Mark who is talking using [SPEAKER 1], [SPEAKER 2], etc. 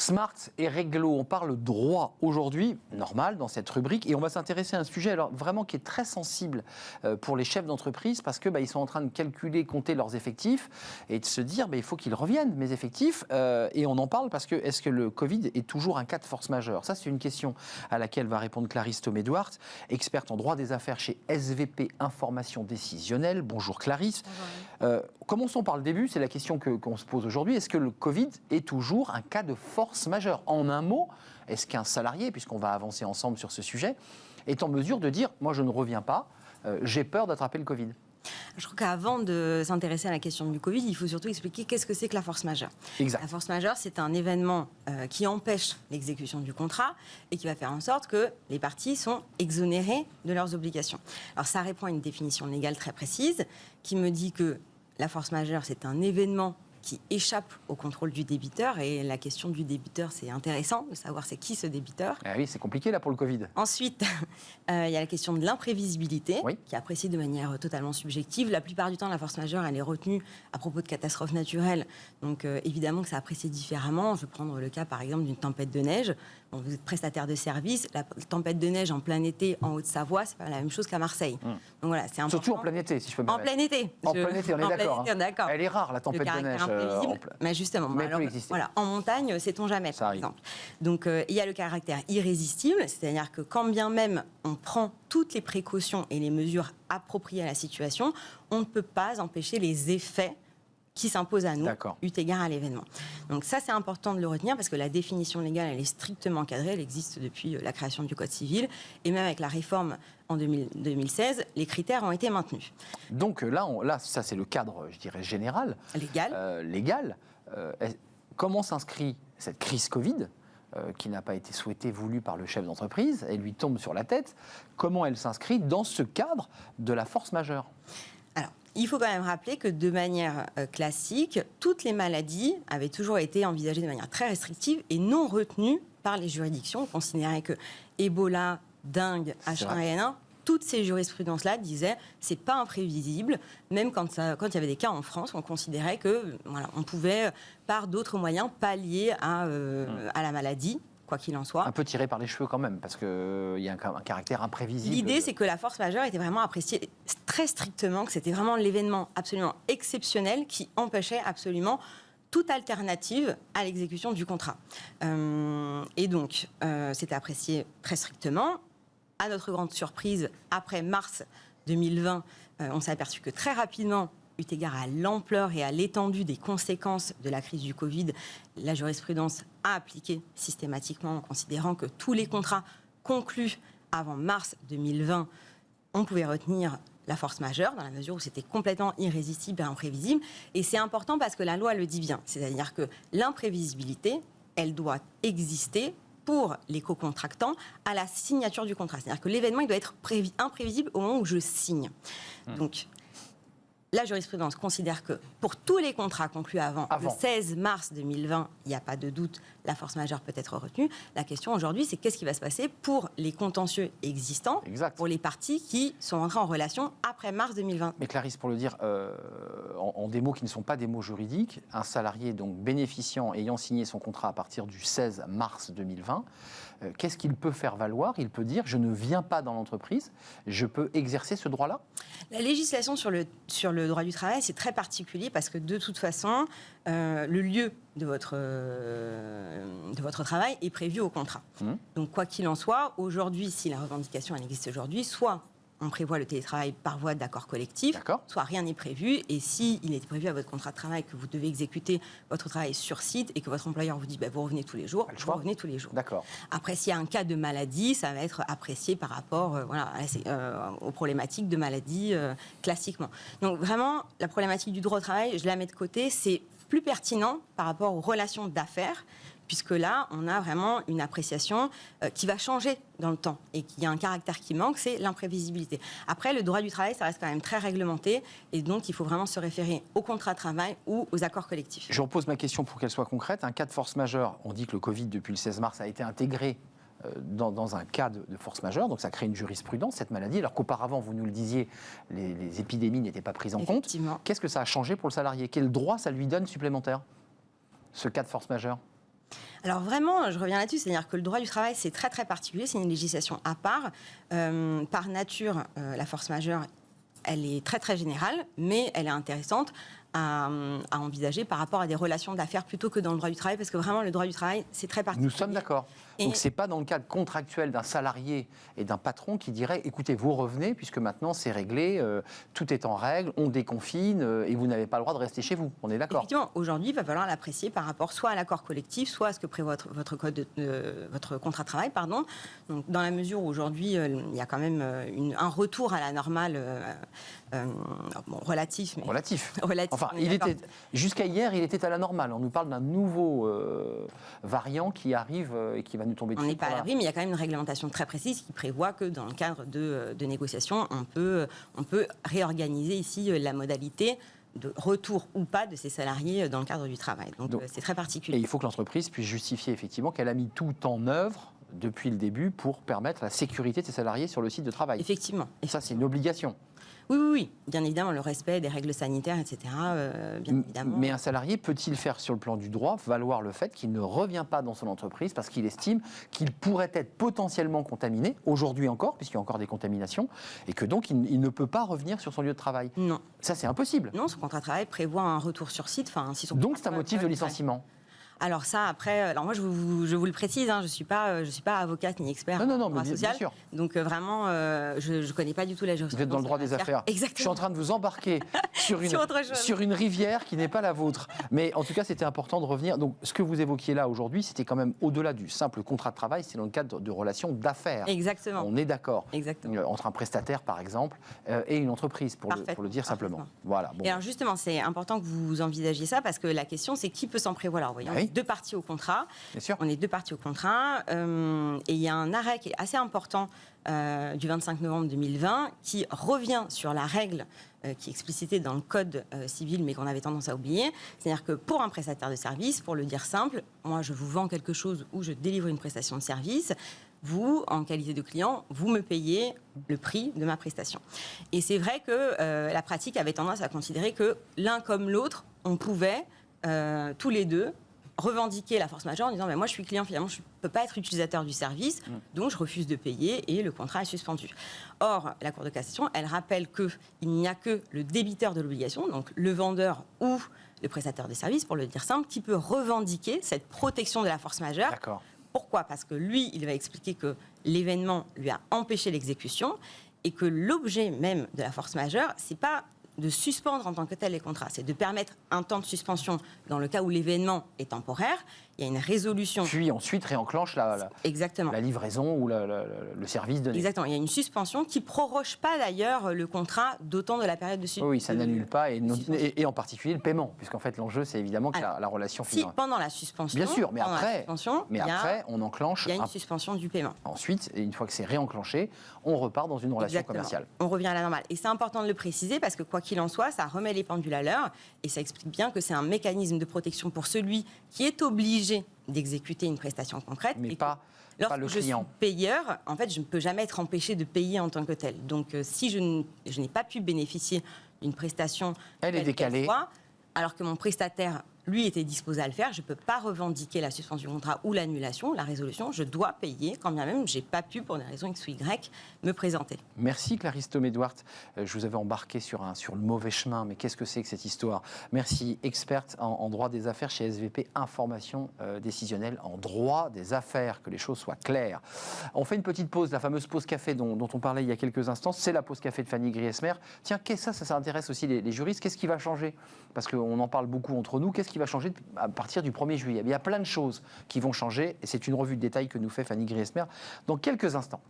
[SPEAKER 1] Smart et réglo, on parle droit aujourd'hui, normal dans cette rubrique, et on va s'intéresser à un sujet alors vraiment qui est très sensible pour les chefs d'entreprise parce que ils sont en train de calculer, compter leurs effectifs et de se dire il faut qu'ils reviennent mes effectifs et on en parle parce que est-ce que le Covid est toujours un cas de force majeure? Ça c'est une question à laquelle va répondre Clarisse Thomé-Duarte, experte en droit des affaires chez SVP Information Décisionnelle. Bonjour Clarisse. Bonjour. Commençons par le début, c'est la question qu'on se pose aujourd'hui. Est-ce que le Covid est toujours un cas de force majeure? En un mot, est-ce qu'un salarié, puisqu'on va avancer ensemble sur ce sujet, est en mesure de dire « moi je ne reviens pas, j'ai peur d'attraper le Covid ».
[SPEAKER 2] Je crois qu'avant de s'intéresser à la question du Covid, il faut surtout expliquer qu'est-ce que c'est que la force majeure.
[SPEAKER 1] Exact.
[SPEAKER 2] La force majeure, c'est un événement qui empêche l'exécution du contrat et qui va faire en sorte que les parties sont exonérées de leurs obligations. Alors ça répond à une définition légale très précise qui me dit que la force majeure, c'est un événement qui échappe au contrôle du débiteur. Et la question du débiteur, c'est intéressant de savoir c'est qui ce débiteur.
[SPEAKER 1] Ah oui, c'est compliqué là pour le Covid.
[SPEAKER 2] Ensuite, il y a la question de l'imprévisibilité,
[SPEAKER 1] oui,
[SPEAKER 2] qui est appréciée de manière totalement subjective. La plupart du temps, la force majeure, elle est retenue à propos de catastrophes naturelles. Donc évidemment que c'est apprécié différemment. Je vais prendre le cas par exemple d'une tempête de neige. Bon, vous êtes prestataire de service, la tempête de neige en plein été en Haute-Savoie, c'est pas la même chose qu'à Marseille. Donc voilà, c'est important.
[SPEAKER 1] Surtout en plein été, si je peux me permettre.
[SPEAKER 2] En plein été.
[SPEAKER 1] En plein été, on est d'accord.
[SPEAKER 2] D'accord.
[SPEAKER 1] Elle est rare, la tempête de neige.
[SPEAKER 2] Mais justement, voilà, en montagne, sait-on jamais, par exemple. Donc, il y a le caractère irrésistible, c'est-à-dire que quand bien même on prend toutes les précautions et les mesures appropriées à la situation, on ne peut pas empêcher les effets qui s'imposent à nous, eu égard à l'événement. Donc ça, c'est important de le retenir parce que la définition légale, elle est strictement encadrée, elle existe depuis la création du Code civil, et même avec la réforme en 2016, les critères ont été maintenus.
[SPEAKER 1] Donc là, ça c'est le cadre, je dirais, général.
[SPEAKER 2] Légal.
[SPEAKER 1] Comment s'inscrit cette crise Covid qui n'a pas été souhaitée, voulue par le chef d'entreprise, elle lui tombe sur la tête. Comment elle s'inscrit dans ce cadre de la force majeure?
[SPEAKER 2] Alors, il faut quand même rappeler que de manière classique, toutes les maladies avaient toujours été envisagées de manière très restrictive et non retenues par les juridictions. On considérait que Ebola, dengue, H1N1, toutes ces jurisprudences-là disaient c'est pas imprévisible. Même quand il y avait des cas en France, on considérait que on pouvait par d'autres moyens pallier à la maladie. Quoi qu'il en soit.
[SPEAKER 1] Un peu tiré par les cheveux quand même, parce qu'il y a un caractère imprévisible.
[SPEAKER 2] L'idée, c'est que la force majeure était vraiment appréciée très strictement, que c'était vraiment l'événement absolument exceptionnel qui empêchait absolument toute alternative à l'exécution du contrat. Et donc, c'était apprécié très strictement. À notre grande surprise, après mars 2020, on s'est aperçu que très rapidement, eu égard à l'ampleur et à l'étendue des conséquences de la crise du Covid, la jurisprudence a appliqué systématiquement en considérant que tous les contrats conclus avant mars 2020, on pouvait retenir la force majeure, dans la mesure où c'était complètement irrésistible et imprévisible. Et c'est important parce que la loi le dit bien, c'est-à-dire que l'imprévisibilité, elle doit exister pour les co-contractants à la signature du contrat. C'est-à-dire que l'événement, il doit être imprévisible au moment où je signe. Donc, la jurisprudence considère que pour tous les contrats conclus avant le 16 mars 2020, il n'y a pas de doute, la force majeure peut être retenue. La question aujourd'hui, c'est qu'est-ce qui va se passer pour les contentieux existants, pour les parties qui sont entrées en relation après mars 2020.
[SPEAKER 1] Mais Clarisse, pour le dire en des mots qui ne sont pas des mots juridiques, un salarié donc bénéficiant ayant signé son contrat à partir du 16 mars 2020, qu'est-ce qu'il peut faire valoir? Il peut dire « je ne viens pas dans l'entreprise, je peux exercer ce droit-là »
[SPEAKER 2] La législation sur le droit du travail, c'est très particulier parce que de toute façon, le lieu de votre travail est prévu au contrat. Donc quoi qu'il en soit, aujourd'hui, si la revendication elle existe aujourd'hui, soit on prévoit le télétravail par voie d'accord collectif, soit rien n'est prévu, et s'il est prévu à votre contrat de travail que vous devez exécuter votre travail sur site et que votre employeur vous dit vous revenez tous les jours, vous revenez tous les jours. Après, s'il y a un cas de maladie, ça va être apprécié par rapport aux problématiques de maladie classiquement. Donc vraiment, la problématique du droit au travail, je la mets de côté, c'est plus pertinent par rapport aux relations d'affaires, puisque là, on a vraiment une appréciation qui va changer dans le temps et qui a un caractère qui manque, c'est l'imprévisibilité. Après, le droit du travail, ça reste quand même très réglementé et donc il faut vraiment se référer au contrat de travail ou aux accords collectifs.
[SPEAKER 1] Je repose ma question pour qu'elle soit concrète. Un cas de force majeure, on dit que le Covid, depuis le 16 mars, a été intégré dans un cas de force majeure, donc ça crée une jurisprudence, cette maladie, alors qu'auparavant, vous nous le disiez, les épidémies n'étaient pas prises en compte. Qu'est-ce que ça a changé pour le salarié? Quel droit ça lui donne supplémentaire, ce cas de force majeure?
[SPEAKER 2] Alors vraiment, je reviens là-dessus, c'est-à-dire que le droit du travail, c'est très très particulier, c'est une législation à part. Par nature, la force majeure, elle est très très générale, mais elle est intéressante à envisager par rapport à des relations d'affaires plutôt que dans le droit du travail, parce que vraiment le droit du travail, c'est très particulier.
[SPEAKER 1] Nous sommes d'accord. Donc ce n'est pas dans le cadre contractuel d'un salarié et d'un patron qui dirait, écoutez, vous revenez, puisque maintenant c'est réglé, tout est en règle, on déconfine, et vous n'avez pas le droit de rester chez vous. On est d'accord.
[SPEAKER 2] Effectivement, aujourd'hui, il va falloir l'apprécier par rapport soit à l'accord collectif, soit à ce que prévoit votre contrat de travail. Pardon. Donc, dans la mesure où aujourd'hui, il y a quand même un retour à la normale relatif. Mais
[SPEAKER 1] relatif.
[SPEAKER 2] Enfin,
[SPEAKER 1] jusqu'à hier, il était à la normale. On nous parle d'un nouveau variant qui arrive et qui va nous tomber dessus.
[SPEAKER 2] On n'est pas à l'abri, mais il y a quand même une réglementation très précise qui prévoit que dans le cadre de négociations, on peut réorganiser ici la modalité de retour ou pas de ces salariés dans le cadre du travail. Donc c'est très particulier.
[SPEAKER 1] Et il faut que l'entreprise puisse justifier effectivement qu'elle a mis tout en œuvre depuis le début pour permettre la sécurité de ses salariés sur le site de travail.
[SPEAKER 2] Effectivement.
[SPEAKER 1] Et ça, c'est une obligation.
[SPEAKER 2] Oui, bien évidemment, le respect des règles sanitaires, etc. Bien évidemment.
[SPEAKER 1] Mais un salarié peut-il faire, sur le plan du droit, valoir le fait qu'il ne revient pas dans son entreprise parce qu'il estime qu'il pourrait être potentiellement contaminé, aujourd'hui encore, puisqu'il y a encore des contaminations, et que donc il ne peut pas revenir sur son lieu de travail?
[SPEAKER 2] Non.
[SPEAKER 1] Ça, c'est impossible.
[SPEAKER 2] Non, son contrat de travail prévoit un retour sur site.
[SPEAKER 1] Donc c'est un motif de licenciement.
[SPEAKER 2] Alors ça, après, alors moi je vous le précise, je suis pas avocate ni expert en droit social.
[SPEAKER 1] Bien sûr.
[SPEAKER 2] Donc vraiment, je connais pas du tout la jurisprudence.
[SPEAKER 1] Vous êtes dans le droit des affaires.
[SPEAKER 2] Exactement.
[SPEAKER 1] Je suis en train de vous embarquer sur une rivière qui n'est pas la vôtre. Mais en tout cas, c'était important de revenir. Donc ce que vous évoquiez là aujourd'hui, c'était quand même au-delà du simple contrat de travail, c'est dans le cadre de relations d'affaires.
[SPEAKER 2] Exactement.
[SPEAKER 1] On est d'accord.
[SPEAKER 2] Exactement.
[SPEAKER 1] Entre un prestataire, par exemple, et une entreprise, pour le dire simplement. Voilà. Bon.
[SPEAKER 2] Et alors justement, c'est important que vous envisagiez ça parce que la question, c'est qui peut s'en prévaloir. Vous voyez, deux parties au contrat.
[SPEAKER 1] Bien sûr.
[SPEAKER 2] On est deux parties au contrat. Et il y a un arrêt qui est assez important du 25 novembre 2020 qui revient sur la règle qui est explicitée dans le code civil mais qu'on avait tendance à oublier. C'est-à-dire que pour un prestataire de service, pour le dire simple, moi je vous vends quelque chose ou je délivre une prestation de service. Vous, en qualité de client, vous me payez le prix de ma prestation. Et c'est vrai que la pratique avait tendance à considérer que l'un comme l'autre, on pouvait tous les deux revendiquer la force majeure en disant moi je suis client, finalement je ne peux pas être utilisateur du service, donc je refuse de payer et le contrat est suspendu. Or, la Cour de cassation, elle rappelle qu'il n'y a que le débiteur de l'obligation, donc le vendeur ou le prestataire de service, pour le dire simple, qui peut revendiquer cette protection de la force majeure.
[SPEAKER 1] D'accord.
[SPEAKER 2] Pourquoi ? Parce que lui, il va expliquer que l'événement lui a empêché l'exécution et que l'objet même de la force majeure, c'est pas de suspendre en tant que tel les contrats, c'est de permettre un temps de suspension dans le cas où l'événement est temporaire. Il y a une résolution.
[SPEAKER 1] Puis ensuite réenclenche la livraison ou le service donné.
[SPEAKER 2] Exactement. Il y a une suspension qui ne proroge pas d'ailleurs le contrat d'autant de la période de suspension.
[SPEAKER 1] Oui, ça n'annule pas et en particulier le paiement, puisqu'en fait l'enjeu c'est évidemment que la relation finit.
[SPEAKER 2] Si pendant la suspension.
[SPEAKER 1] Bien sûr, mais après on enclenche.
[SPEAKER 2] Il y a une suspension du paiement.
[SPEAKER 1] Ensuite, une fois que c'est réenclenché, on repart dans une relation commerciale.
[SPEAKER 2] On revient à la normale. Et c'est important de le préciser parce que quoi qu'il en soit, ça remet les pendules à l'heure et ça explique bien que c'est un mécanisme de protection pour celui qui est obligé d'exécuter une prestation concrète.
[SPEAKER 1] Mais pas le client.
[SPEAKER 2] Lorsque je suis payeur, en fait, je ne peux jamais être empêché de payer en tant que tel. Donc, si je n'ai pas pu bénéficier d'une prestation,
[SPEAKER 1] elle est décalée,
[SPEAKER 2] alors que mon prestataire, lui, était disposé à le faire, je ne peux pas revendiquer la suspension du contrat ou l'annulation, la résolution. Je dois payer, quand bien même je n'ai pas pu, pour des raisons X ou Y, me présenter.
[SPEAKER 1] Merci Clarisse Thomé-Duart. Je vous avais embarqué sur le mauvais chemin, mais qu'est-ce que c'est que cette histoire? Merci, experte en droit des affaires chez SVP Information décisionnelle en droit des affaires, que les choses soient claires. On fait une petite pause, la fameuse pause café dont on parlait il y a quelques instants. C'est la pause café de Fanny Griesmer. Tiens, ça intéresse aussi les juristes. Qu'est-ce qui va changer? Parce qu'on en parle beaucoup entre nous. Qu'est-ce qui va changer à partir du 1er juillet? Il y a plein de choses qui vont changer et c'est une revue de détail que nous fait Fanny Griesmer dans quelques instants.